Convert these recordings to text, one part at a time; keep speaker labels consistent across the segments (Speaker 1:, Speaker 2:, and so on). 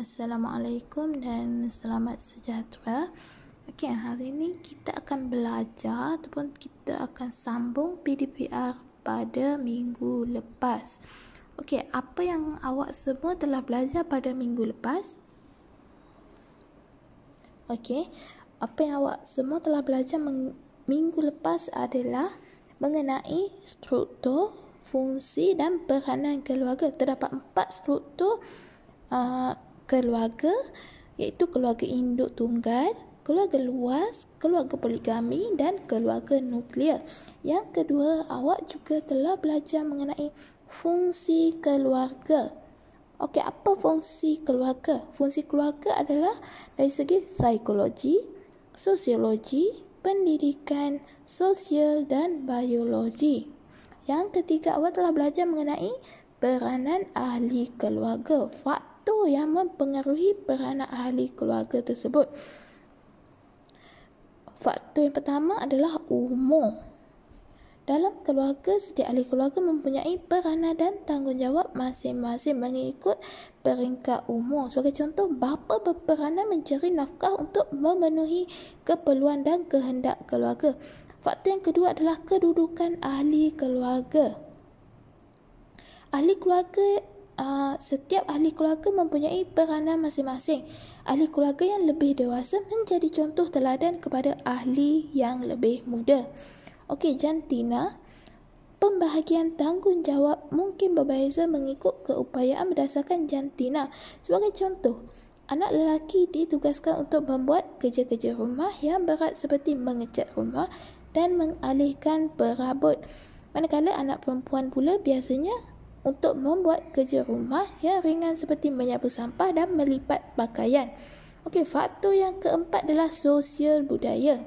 Speaker 1: Assalamualaikum dan selamat sejahtera. Okey, hari ini kita akan belajar ataupun kita akan sambung PDPR pada minggu lepas. Okey, apa yang awak semua telah belajar pada minggu lepas? Okey, apa yang awak semua telah belajar minggu lepas adalah mengenai struktur, fungsi dan peranan keluarga. Terdapat 4 struktur keluarga, iaitu keluarga induk tunggal, keluarga luas, keluarga poligami dan keluarga nuklear. Yang kedua, awak juga telah belajar mengenai fungsi keluarga. Okey, apa fungsi keluarga? Fungsi keluarga adalah dari segi psikologi, sosiologi, pendidikan, sosial dan biologi. Yang ketiga, awak telah belajar mengenai peranan ahli keluarga. Faktor yang mempengaruhi peranan ahli keluarga tersebut. Faktor yang pertama adalah umur. Dalam keluarga, setiap ahli keluarga mempunyai peranan dan tanggungjawab masing-masing mengikut peringkat umur. Sebagai contoh, bapa berperanan mencari nafkah untuk memenuhi keperluan dan kehendak keluarga. Faktor yang kedua adalah kedudukan ahli keluarga. Ahli keluarga, setiap ahli keluarga mempunyai peranan masing-masing. Ahli keluarga yang lebih dewasa menjadi contoh teladan kepada ahli yang lebih muda. Okey, jantina. Pembahagian tanggungjawab mungkin berbeza mengikut keupayaan berdasarkan jantina. Sebagai contoh, anak lelaki ditugaskan untuk membuat kerja-kerja rumah yang berat seperti mengecat rumah dan mengalihkan perabot. Manakala anak perempuan pula biasanya untuk membuat kerja rumah yang ringan seperti menyapu sampah dan melipat pakaian. Okey, faktor yang keempat adalah sosial budaya.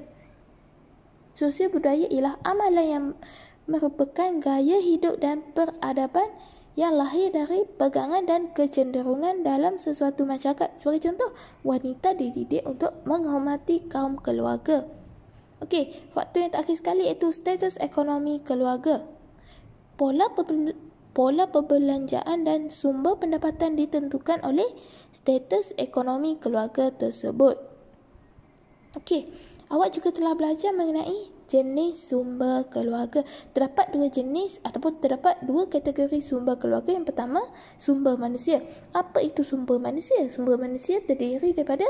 Speaker 1: Sosial budaya ialah amalan yang merupakan gaya hidup dan peradaban yang lahir dari pegangan dan kecenderungan dalam sesuatu masyarakat. Sebagai contoh, wanita dididik untuk menghormati kaum keluarga. Okey, faktor yang terakhir sekali iaitu status ekonomi keluarga. Pola perbelanjaan dan sumber pendapatan ditentukan oleh status ekonomi keluarga tersebut. Okey, awak juga telah belajar mengenai jenis sumber keluarga. Terdapat 2 jenis ataupun terdapat 2 kategori sumber keluarga. Yang pertama, sumber manusia. Apa itu sumber manusia? Sumber manusia terdiri daripada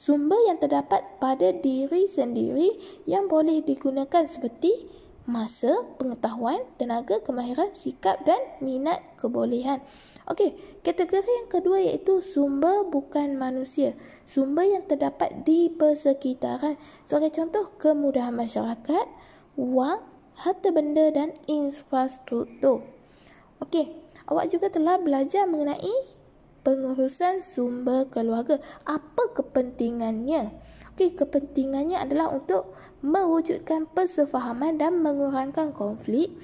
Speaker 1: sumber yang terdapat pada diri sendiri yang boleh digunakan seperti masa, pengetahuan, tenaga, kemahiran, sikap dan minat kebolehan. Okey, kategori yang kedua iaitu sumber bukan manusia. Sumber yang terdapat di persekitaran. Sebagai contoh, kemudahan masyarakat, wang, harta benda dan infrastruktur. Okey, awak juga telah belajar mengenai pengurusan sumber keluarga. Apa kepentingannya? Okey, kepentingannya adalah untuk mewujudkan persefahaman dan mengurangkan konflik.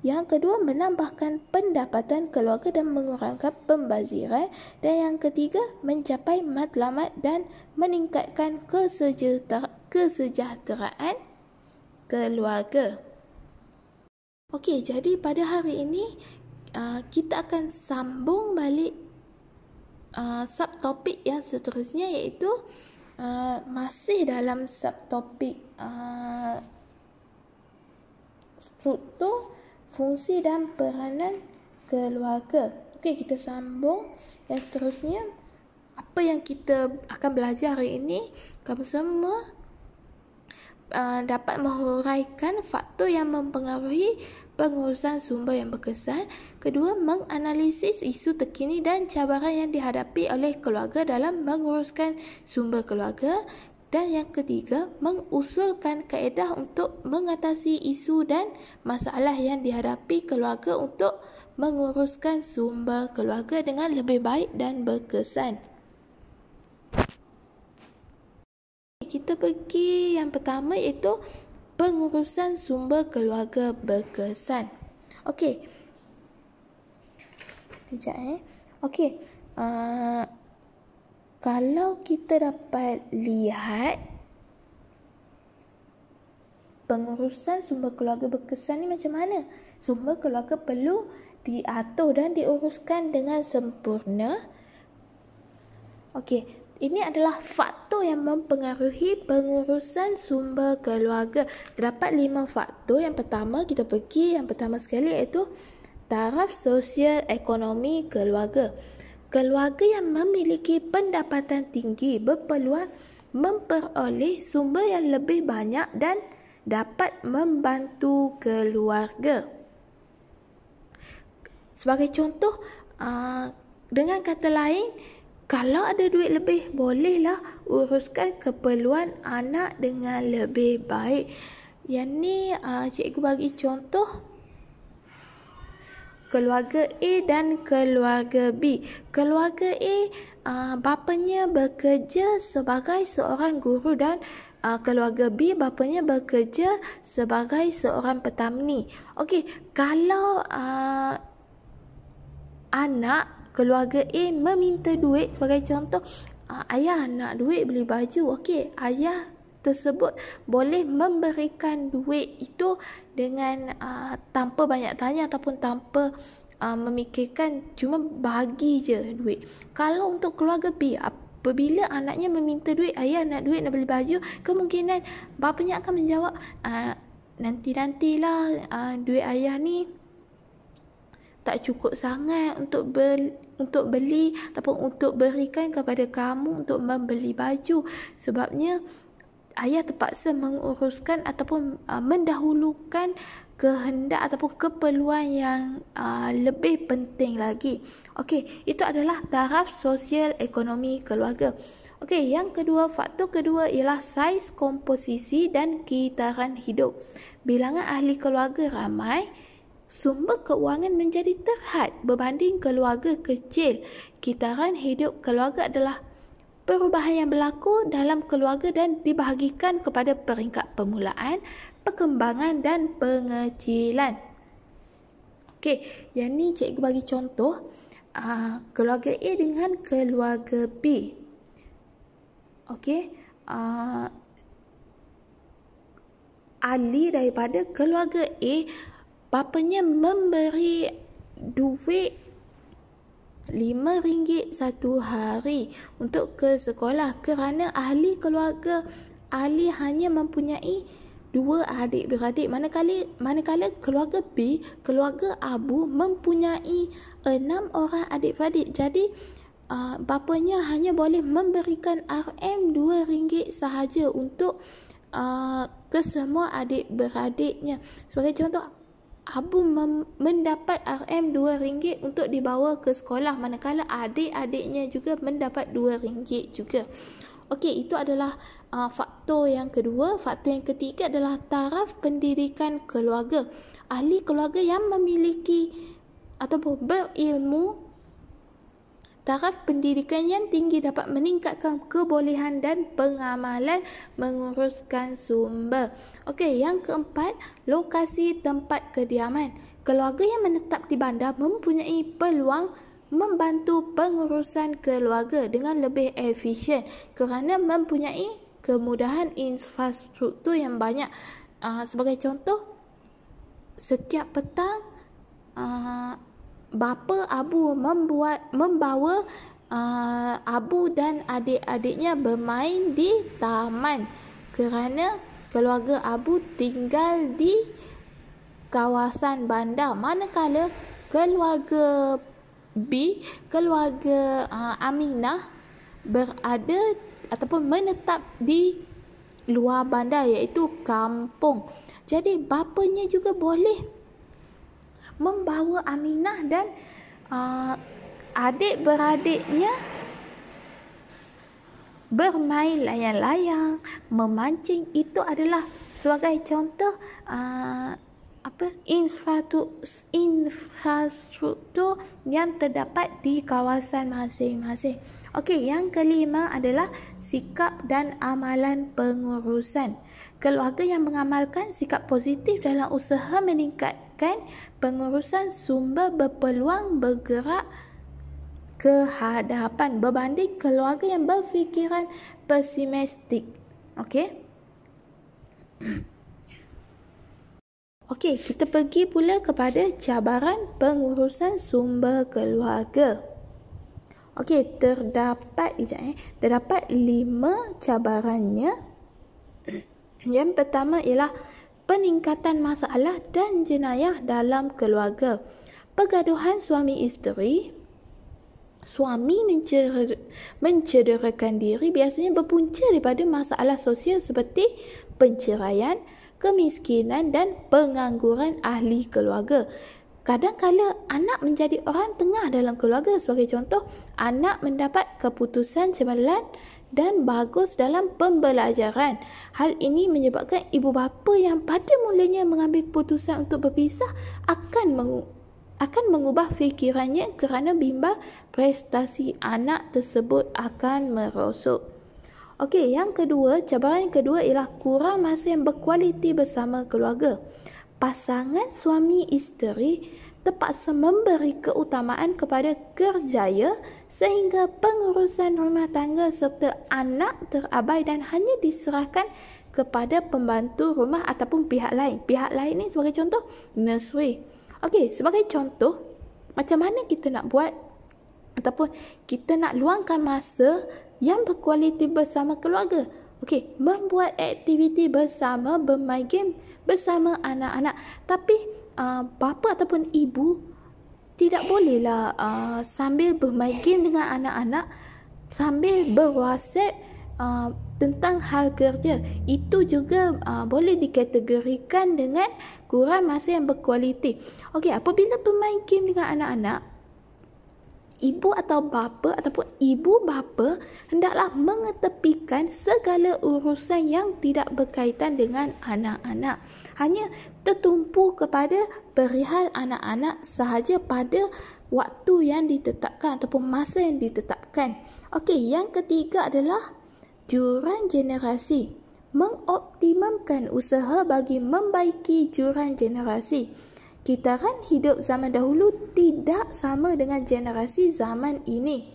Speaker 1: Yang kedua, menambahkan pendapatan keluarga dan mengurangkan pembaziran. Dan yang ketiga, mencapai matlamat dan meningkatkan kesejahteraan keluarga. Okey, jadi pada hari ini kita akan sambung balik subtopik yang seterusnya, iaitu masih dalam subtopik struktur, fungsi dan peranan keluarga. Okey, kita sambung yang seterusnya. Apa yang kita akan belajar hari ini, kamu semua dapat menguraikan faktor yang mempengaruhi pengurusan sumber yang berkesan. Kedua, menganalisis isu terkini dan cabaran yang dihadapi oleh keluarga dalam menguruskan sumber keluarga. Dan yang ketiga, mengusulkan kaedah untuk mengatasi isu dan masalah yang dihadapi keluarga untuk menguruskan sumber keluarga dengan lebih baik dan berkesan. Kita pergi yang pertama, iaitu pengurusan sumber keluarga berkesan. Okey. Sekejap Okey. Kalau kita dapat lihat pengurusan sumber keluarga berkesan ni macam mana? Sumber keluarga perlu diatur dan diuruskan dengan sempurna. Okey, ini adalah faktor yang mempengaruhi pengurusan sumber keluarga. Terdapat 5 faktor. Yang pertama sekali iaitu taraf sosial ekonomi keluarga. Keluarga yang memiliki pendapatan tinggi berpeluang memperoleh sumber yang lebih banyak dan dapat membantu keluarga. Sebagai contoh, dengan kata lain, kalau ada duit lebih, bolehlah uruskan keperluan anak dengan lebih baik. Yang ni cikgu bagi contoh keluarga A dan keluarga B. Keluarga A, bapanya bekerja sebagai seorang guru dan keluarga B, bapanya bekerja sebagai seorang petani. Okey, kalau anak keluarga A meminta duit, sebagai contoh, ayah nak duit beli baju. Okey, ayah tersebut boleh memberikan duit itu dengan tanpa banyak tanya ataupun tanpa memikirkan, cuma bagi je duit. Kalau untuk keluarga B, apabila anaknya meminta duit, ayah nak duit nak beli baju, kemungkinan bapanya akan menjawab, nanti-nantilah, duit ayah ni tak cukup sangat untuk beli ataupun untuk berikan kepada kamu untuk membeli baju. Sebabnya ayah terpaksa menguruskan ataupun mendahulukan kehendak ataupun keperluan yang lebih penting lagi. Okey, itu adalah taraf sosial ekonomi keluarga. Okey, yang kedua, faktor kedua ialah saiz, komposisi dan kitaran hidup. Bilangan ahli keluarga ramai, sumber keuangan menjadi terhad berbanding keluarga kecil. Kitaran hidup keluarga adalah perubahan yang berlaku dalam keluarga dan dibahagikan kepada peringkat permulaan, perkembangan dan pengecilan. Okey, yang ni cikgu bagi contoh keluarga A dengan keluarga B. Okey, ahli daripada keluarga A, bapanya memberi duit RM5 satu hari untuk ke sekolah kerana ahli hanya mempunyai 2 adik-beradik, manakala keluarga B, keluarga Abu mempunyai 6 orang adik-beradik. Jadi bapanya hanya boleh memberikan RM2 sahaja untuk kesemua adik-beradiknya. Sebagai contoh, Abu mendapat RM2 untuk dibawa ke sekolah, manakala adik-adiknya juga mendapat RM2 juga. Okey, itu adalah faktor yang kedua. Faktor yang ketiga adalah taraf pendidikan keluarga. Ahli keluarga yang memiliki ataupun berilmu, taraf pendidikan yang tinggi dapat meningkatkan kebolehan dan pengamalan menguruskan sumber. Okey, yang keempat, lokasi tempat kediaman. Keluarga yang menetap di bandar mempunyai peluang membantu pengurusan keluarga dengan lebih efisien kerana mempunyai kemudahan infrastruktur yang banyak. Sebagai contoh, setiap petang bapa Abu membawa Abu dan adik-adiknya bermain di taman kerana keluarga Abu tinggal di kawasan bandar, manakala keluarga B, keluarga Aminah berada ataupun menetap di luar bandar, iaitu kampung. Jadi bapanya juga boleh membawa Aminah dan adik-beradiknya bermain layang-layang, memancing. Itu adalah sebagai contoh infrastruktur yang terdapat di kawasan masing-masing. Okey, yang kelima adalah sikap dan amalan pengurusan. Keluarga yang mengamalkan sikap positif dalam usaha meningkatkan pengurusan sumber berpeluang bergerak ke hadapan berbanding keluarga yang berfikiran pesimistik. Okey. Okey, kita pergi pula kepada cabaran pengurusan sumber keluarga. Okey, terdapat 5 cabarannya. Yang pertama ialah peningkatan masalah dan jenayah dalam keluarga. Pergaduhan suami isteri, suami mencederakan diri biasanya berpunca daripada masalah sosial seperti penceraian, kemiskinan dan pengangguran ahli keluarga. Kadang-kala anak menjadi orang tengah dalam keluarga. Sebagai contoh, anak mendapat keputusan cemerlang dan bagus dalam pembelajaran. Hal ini menyebabkan ibu bapa yang pada mulanya mengambil keputusan untuk berpisah akan mengubah fikirannya kerana bimbang prestasi anak tersebut akan merosot. Okey, cabaran yang kedua ialah kurang masa yang berkualiti bersama keluarga. Pasangan suami isteri terpaksa memberi keutamaan kepada kerjaya sehingga pengurusan rumah tangga serta anak terabai dan hanya diserahkan kepada pembantu rumah ataupun pihak lain. Pihak lain ni sebagai contoh nursery. Okey, sebagai contoh, macam mana kita nak buat ataupun kita nak luangkan masa yang berkualiti bersama keluarga? Okey, membuat aktiviti bersama, bermain game bersama anak-anak. Tapi bapa ataupun ibu tidak bolehlah sambil bermain game dengan anak-anak sambil berwhatsapp tentang hal kerja. Itu juga boleh dikategorikan dengan kurang masa yang berkualiti. Okey, apabila bermain game dengan anak-anak, ibu atau bapa ataupun ibu bapa hendaklah mengetepikan segala urusan yang tidak berkaitan dengan anak-anak. Hanya tertumpu kepada perihal anak-anak sahaja pada waktu yang ditetapkan ataupun masa yang ditetapkan. Okey, yang ketiga adalah jurang generasi. Mengoptimumkan usaha bagi membaiki jurang generasi. Kitaran hidup zaman dahulu tidak sama dengan generasi zaman ini.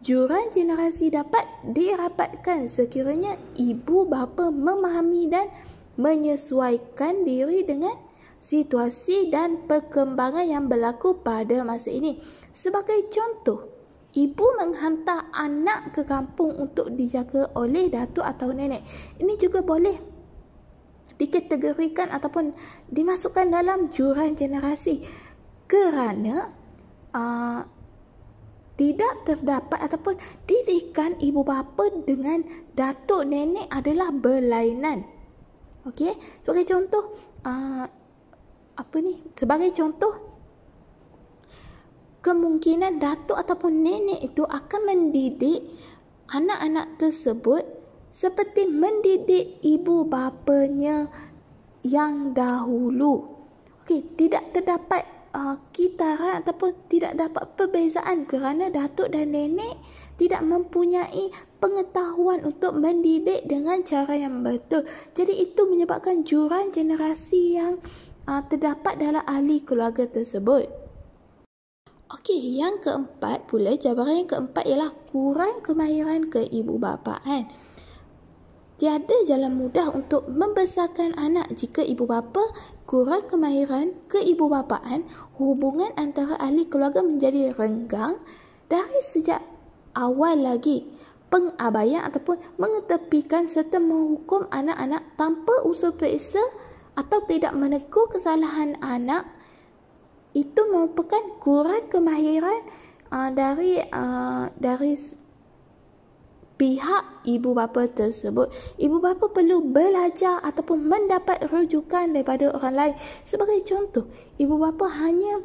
Speaker 1: Jurang generasi dapat dirapatkan sekiranya ibu bapa memahami dan menyesuaikan diri dengan situasi dan perkembangan yang berlaku pada masa ini. Sebagai contoh, ibu menghantar anak ke kampung untuk dijaga oleh datuk atau nenek. Ini juga boleh dikategorikan ataupun dimasukkan dalam jurang generasi kerana tidak terdapat ataupun didikan ibu bapa dengan datuk nenek adalah berlainan. Okey, sebagai contoh sebagai contoh, kemungkinan datuk ataupun nenek itu akan mendidik anak-anak tersebut seperti mendidik ibu bapanya yang dahulu. Okey, tidak terdapat kitaran ataupun tidak dapat perbezaan kerana datuk dan nenek tidak mempunyai pengetahuan untuk mendidik dengan cara yang betul. Jadi itu menyebabkan jurang generasi yang terdapat dalam ahli keluarga tersebut. Okey, yang keempat pula, cabaran yang keempat ialah kurang kemahiran keibubapaan. Tiada jalan mudah untuk membesarkan anak jika ibu bapa kurang kemahiran keibubapaan. Hubungan antara ahli keluarga menjadi renggang dari sejak awal lagi. Pengabaian ataupun mengetepikan serta menghukum anak-anak tanpa usul periksa atau tidak menegur kesalahan anak itu merupakan kurang kemahiran dari pihak ibu bapa tersebut. Ibu bapa perlu belajar ataupun mendapat rujukan daripada orang lain. Sebagai contoh, ibu bapa hanya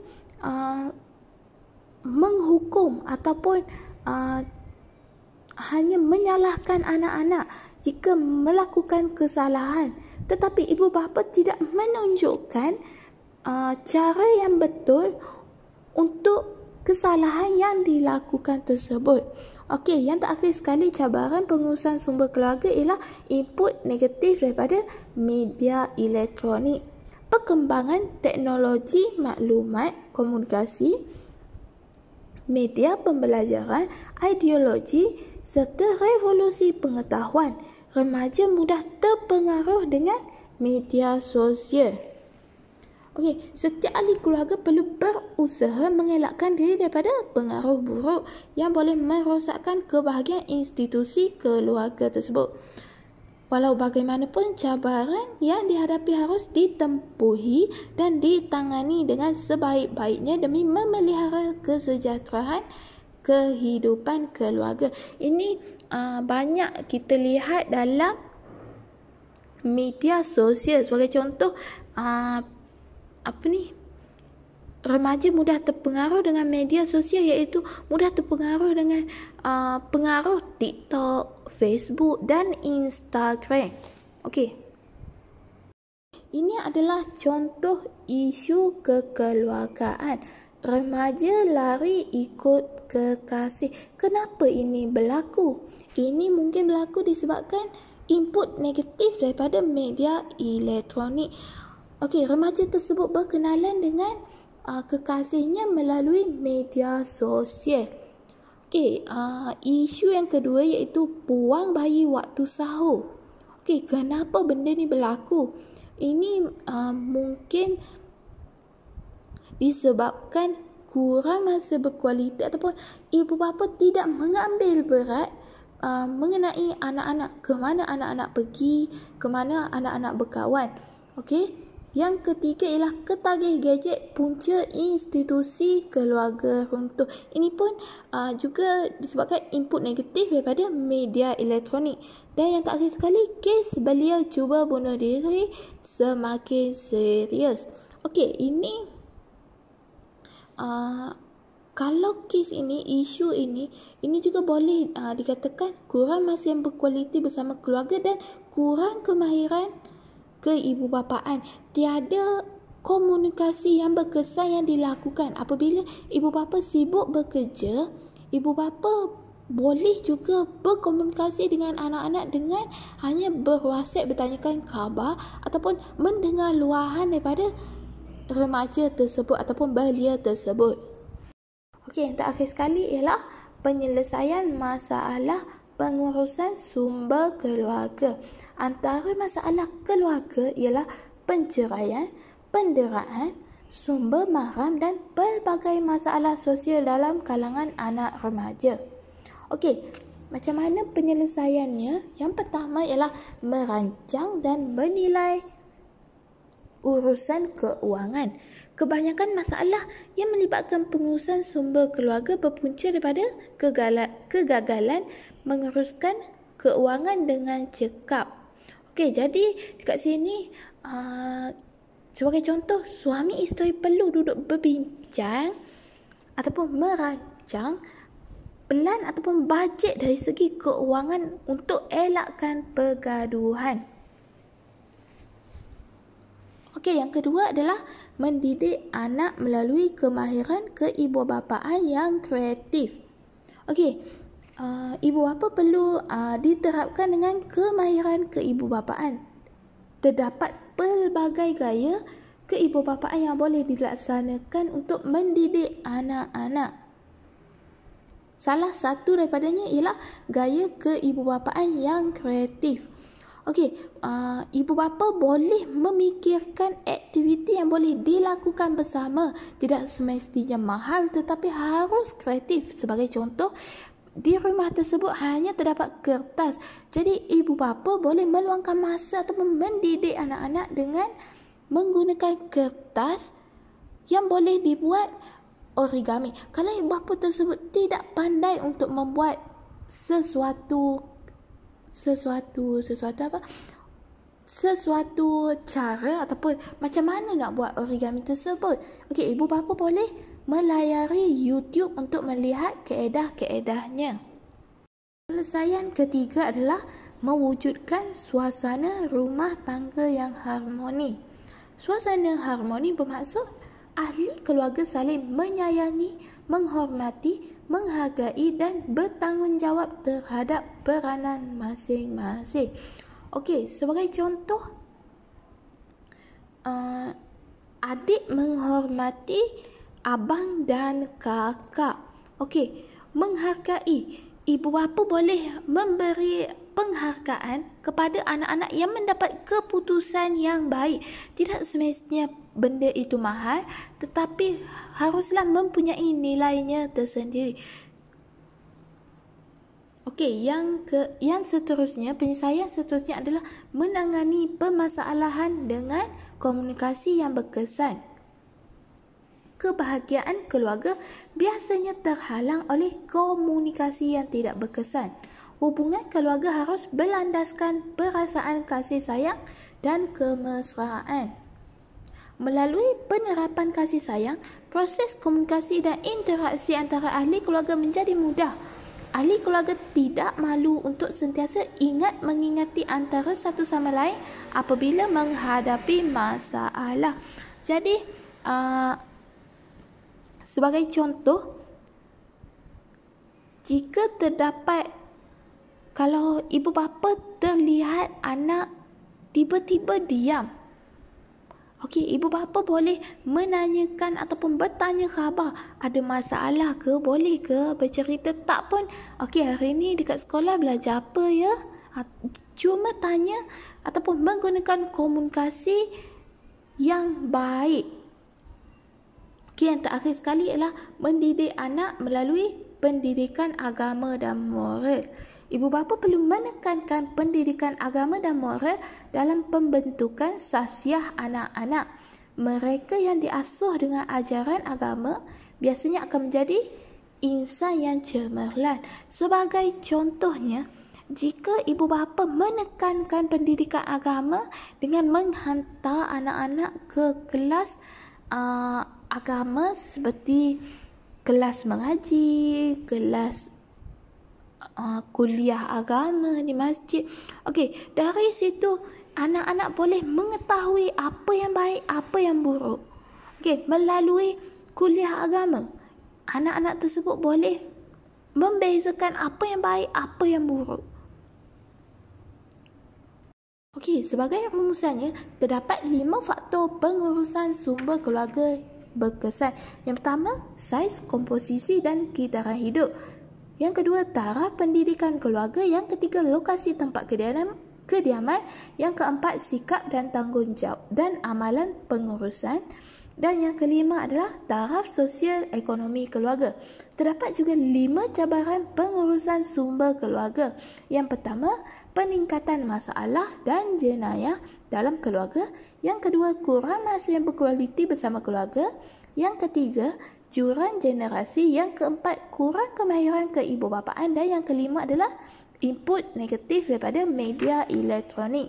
Speaker 1: menghukum ataupun hanya menyalahkan anak-anak jika melakukan kesalahan, tetapi ibu bapa tidak menunjukkan cara yang betul untuk kesalahan yang dilakukan tersebut. Okey, yang terakhir sekali, cabaran pengurusan sumber keluarga ialah input negatif daripada media elektronik. Perkembangan teknologi maklumat, komunikasi, media pembelajaran, ideologi serta revolusi pengetahuan. Remaja mudah terpengaruh dengan media sosial. Okey, setiap ahli keluarga perlu berusaha mengelakkan diri daripada pengaruh buruk yang boleh merosakkan kebahagiaan institusi keluarga tersebut. Walau bagaimanapun, cabaran yang dihadapi harus ditempuhi dan ditangani dengan sebaik-baiknya demi memelihara kesejahteraan kehidupan keluarga. Ini banyak kita lihat dalam media sosial. Sebagai contoh, remaja mudah terpengaruh dengan media sosial, iaitu mudah terpengaruh dengan pengaruh TikTok, Facebook dan Instagram. Okey. Ini adalah contoh isu kekeluargaan. Remaja lari ikut kekasih. Kenapa ini berlaku? Ini mungkin berlaku disebabkan input negatif daripada media elektronik. Okey, remaja tersebut berkenalan dengan kekasihnya melalui media sosial. Okey, isu yang kedua iaitu buang bayi waktu sahur. Okey, kenapa benda ni berlaku? Ini mungkin disebabkan kurang masa berkualiti ataupun ibu bapa tidak mengambil berat mengenai anak-anak, ke mana anak-anak pergi, ke mana anak-anak berkawan. Okey. Yang ketiga ialah ketagih gadget punca institusi keluarga runtuh. Ini pun juga disebabkan input negatif daripada media elektronik. Dan yang terakhir sekali, kes belia cuba bunuh diri semakin serius. Okey, ini kalau kes ini, isu ini juga boleh dikatakan kurang masa yang berkualiti bersama keluarga dan kurang kemahiran keibubapaan. Tiada komunikasi yang berkesan yang dilakukan. Apabila ibu bapa sibuk bekerja, ibu bapa boleh juga berkomunikasi dengan anak-anak dengan hanya berwhatsapp, bertanyakan khabar ataupun mendengar luahan daripada remaja tersebut ataupun belia tersebut. Okey, yang terakhir sekali ialah penyelesaian masalah pengurusan sumber keluarga. Antara masalah keluarga ialah penceraian, penderaan, sumber mahram dan pelbagai masalah sosial dalam kalangan anak remaja. Okey, macam mana penyelesaiannya? Yang pertama ialah merancang dan menilai urusan keuangan. Kebanyakan masalah yang melibatkan pengurusan sumber keluarga berpunca daripada kegagalan menguruskan keuangan dengan cekap. Okey, jadi dekat sini sebagai contoh, suami isteri perlu duduk berbincang ataupun merancang pelan ataupun bajet dari segi keuangan untuk elakkan pergaduhan. Okey, yang kedua adalah mendidik anak melalui kemahiran keibubapaan yang kreatif. Okey, ibu bapa perlu diterapkan dengan kemahiran keibubapaan. Terdapat pelbagai gaya keibubapaan yang boleh dilaksanakan untuk mendidik anak-anak. Salah satu daripadanya ialah gaya keibubapaan yang kreatif. Okey, ibu bapa boleh memikirkan aktiviti yang boleh dilakukan bersama. Tidak semestinya mahal tetapi harus kreatif. Sebagai contoh, di rumah tersebut hanya terdapat kertas. Jadi ibu bapa boleh meluangkan masa ataupun mendidik anak-anak dengan menggunakan kertas yang boleh dibuat origami. Kalau ibu bapa tersebut tidak pandai untuk membuat sesuatu cara ataupun macam mana nak buat origami tersebut. Okey, ibu bapa boleh melayari YouTube untuk melihat kaedah-kaedahnya. Penyelesaian ketiga adalah mewujudkan suasana rumah tangga yang harmoni. Suasana harmoni bermaksud ahli keluarga saling menyayangi, menghormati, menghargai dan bertanggungjawab terhadap peranan masing-masing. Okey, sebagai contoh, adik menghormati abang dan kakak. Okey, menghargai. Ibu bapa boleh memberi penghargaan kepada anak-anak yang mendapat keputusan yang baik. Tidak semestinya benda itu mahal, tetapi haruslah mempunyai nilainya tersendiri. Okey, yang seterusnya, penyelesaian seterusnya adalah menangani permasalahan dengan komunikasi yang berkesan. Kebahagiaan keluarga biasanya terhalang oleh komunikasi yang tidak berkesan. Hubungan keluarga harus berlandaskan perasaan kasih sayang dan kemesraan. Melalui penerapan kasih sayang, proses komunikasi dan interaksi antara ahli keluarga menjadi mudah. Ahli keluarga tidak malu untuk sentiasa ingat mengingati antara satu sama lain apabila menghadapi masalah. Jadi, sebagai contoh, jika terdapat, kalau ibu bapa terlihat anak tiba-tiba diam, okey, ibu bapa boleh menanyakan ataupun bertanya khabar. Ada masalah ke? Boleh ke bercerita? Tak pun, okey, hari ni dekat sekolah belajar apa ya? Cuma tanya ataupun menggunakan komunikasi yang baik. Okey, yang terakhir sekali ialah mendidik anak melalui pendidikan agama dan moral. Ibu bapa perlu menekankan pendidikan agama dan moral dalam pembentukan sahsiah anak-anak. Mereka yang diasuh dengan ajaran agama biasanya akan menjadi insan yang cemerlang. Sebagai contohnya, jika ibu bapa menekankan pendidikan agama dengan menghantar anak-anak ke kelas agama seperti kelas mengaji, kelas kuliah agama di masjid. Okey, dari situ anak-anak boleh mengetahui apa yang baik, apa yang buruk. Okey, melalui kuliah agama, anak-anak tersebut boleh membezakan apa yang baik, apa yang buruk. Okey, sebagai rumusannya, terdapat 5 faktor pengurusan sumber keluarga berkesan. Yang pertama, saiz, komposisi dan kitaran hidup. Yang kedua, taraf pendidikan keluarga. Yang ketiga, lokasi tempat kediaman. Yang keempat, sikap dan tanggungjawab dan amalan pengurusan. Dan yang kelima adalah taraf sosial ekonomi keluarga. Terdapat juga 5 cabaran pengurusan sumber keluarga. Yang pertama, peningkatan masalah dan jenayah dalam keluarga. Yang kedua, kurang masa yang berkualiti bersama keluarga. Yang ketiga, jurang generasi. Yang keempat, kurang kemahiran keibubapaan. Dan yang kelima adalah input negatif daripada media elektronik.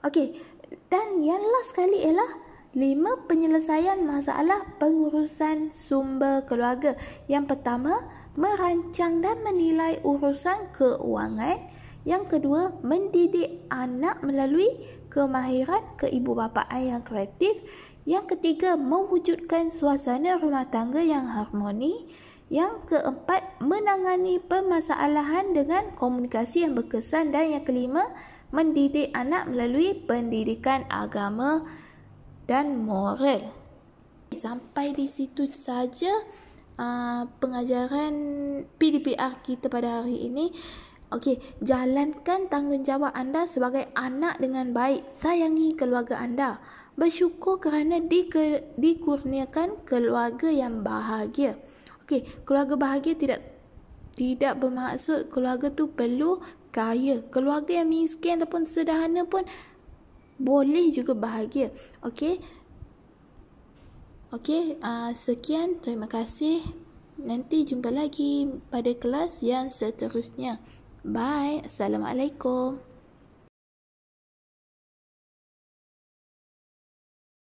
Speaker 1: Okey, dan yang last sekali ialah 5 penyelesaian masalah pengurusan sumber keluarga. Yang pertama, merancang dan menilai urusan keuangan. Yang kedua, mendidik anak melalui kemahiran keibubapaan yang kreatif. Yang ketiga, mewujudkan suasana rumah tangga yang harmoni. Yang keempat, menangani permasalahan dengan komunikasi yang berkesan. Dan yang kelima, mendidik anak melalui pendidikan agama dan moral. Sampai di situ saja pengajaran PDPR kita pada hari ini. Okey, jalankan tanggungjawab anda sebagai anak dengan baik. Sayangi keluarga anda. Bersyukur kerana dikurniakan keluarga yang bahagia. Okey, keluarga bahagia tidak bermaksud keluarga tu perlu kaya. Keluarga yang miskin ataupun sederhana pun boleh juga bahagia. Okey. Sekian, terima kasih. Nanti jumpa lagi pada kelas yang seterusnya. Bye. Assalamualaikum.